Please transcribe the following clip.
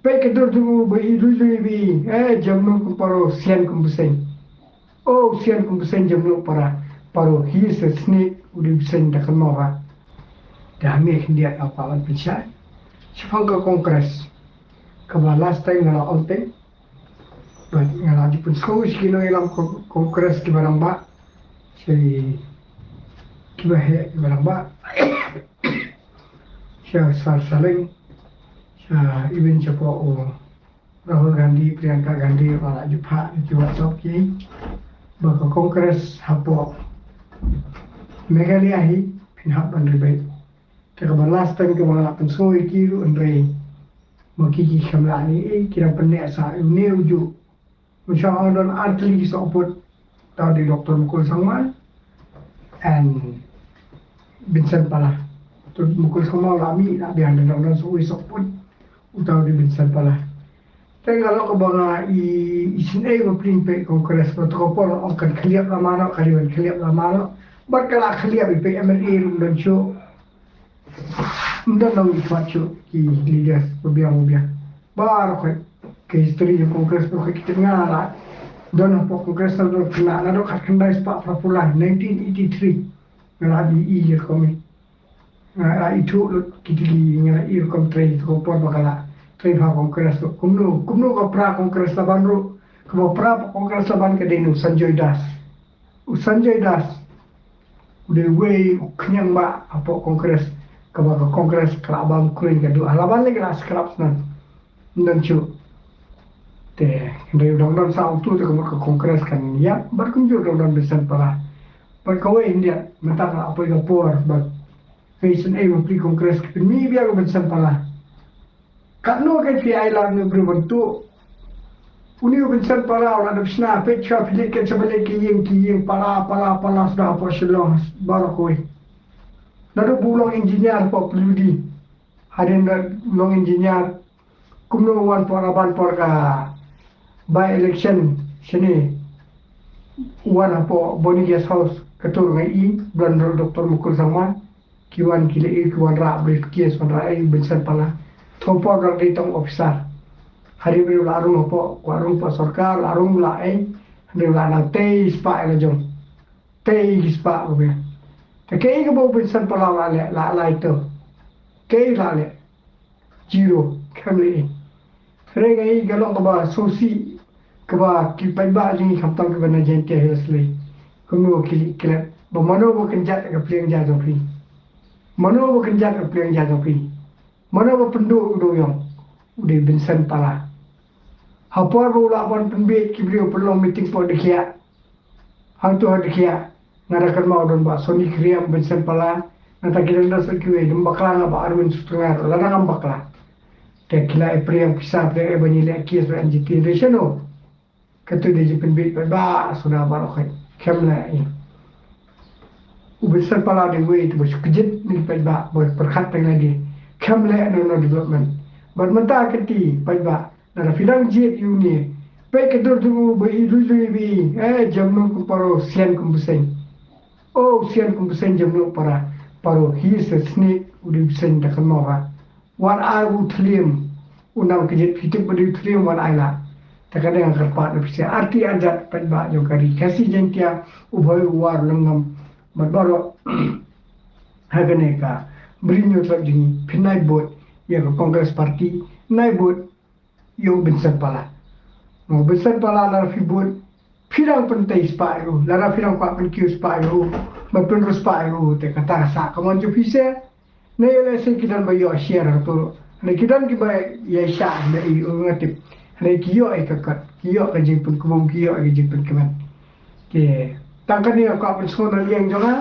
Pe kedur tu lui jamnu kumparo sian kumbuseng. Oh sian kumbuseng jamnu para paro he is a snake udi buseng da kamawa. Da me hindia apa wan pisah. Sifangka kongres. Kaba last time ngala onte. But ngala di pun skos kino ilam kongres ki barang ba. Jadi kiba he ki barang ba. Siya saling even siya po Rahul Gandhi, Priyanka Gandhi, wala jupa di WhatsApp ki baka kongres hapo Meghalaya hi pinhap andrei taka last time ke wala pensoi kiru andrei makiki khamlani kira penne sa ne uju musha on artli support tadi Dr. Mukul Sangma and Vincent Pala to Mukul Sangma lami na bihan dan soi support utaw di Vincent Pala. Tapi kalau kebangan isin mempring pe kongres protokol akan keliap lama nak kalian keliap lama nak berkala keliap pe MLA dan show dan nang ikut show ki leaders berbiang baru ke history kongres tu kita ngala dan apa kongres tu kena ada kat kendai sepak popular 1983 ngala di year kami ngala itu kita ngala year kami trade kopor bakala train ha kongres tu kumno ka pra kongres laban ro kamo pra kongres laban ke denu Sanjay Das udah way kenyang ba apa kongres kamo ka kongres kelabang kuring ke dua laban lagi lah skrap nan chu te dari dong sa tu te kamo ka kongres kan ya berkunjung dong besan pala perkawe India mentang apa yang por ba facing pri kongres ke mi biar besan pala Kano ke fi island ni berbentuk Uni bensan para orang ada bisna pecha pilih ke sebalik kiying pala sudah apa selong barakoi. Nado bulong engineer pa peludi. Hadin long engineer kumno wan para ban ka by election sini wan apa boni guest house ketur ngai bulan Dr. Mukul Sangma kiwan kile kiwan ra briefcase wan ra bensan pala. Thopo dari tong officer hari baru larung apa warung pa sarkar larung lai hari lana tei spa jong tei spa obe te kei ke bo binsan pala la itu kei le zero kamli regai galong ba sosi ke ba ki pai ba ni khamtang ke bana jente hesli kuno kili kila ba mano bo kenjat ke pliang ja jong pri mano bo kenjat ke pliang ja jong pri mana penduk doyong udah binsan pala hapor bola pon penbit kibrio perlu meeting po dekia hang tu dekia ngadakan mau don ba soni kriam binsan pala nata kira ndas kiwe dum bakla ba arwin setengah ladang bakla te kila yang pisah pre banyile kies ran jiti reseno katu de penbit ba sudah barokai kemla ini ubisar pala de we tu kejit ni ba berkat lagi Kamle no development. But mata keti paiba na filang jet uni. Pe kedur tu lui jamnu kumparo sian kumbuseng. Oh sian kumbuseng jamnu para paro he is a snake udi buseng da kamawa. Wan I would tlim unang kejet hidup udi tlim wan aila. Takadang kerpat na pisa arti ajat paiba jo kari kasi jentia ubhoy war lengam madbaro hagane ka berinyo trap jini pinai bot ya ke Kongres Parti nai bot yo binsan pala no binsan pala lar fi bot pirang pentai spayo lara pirang kwa pen kiu spayo ba pen spayo te kata sa kamon jo pise ne ele se kidan ba yo share to ne kidan ki ba ya sha ne i ngatip ne kiyo ai kakat kiyo ka jipun kumum kiyo ai jipun keman ke tangkan ni kwa pen sona liang jonga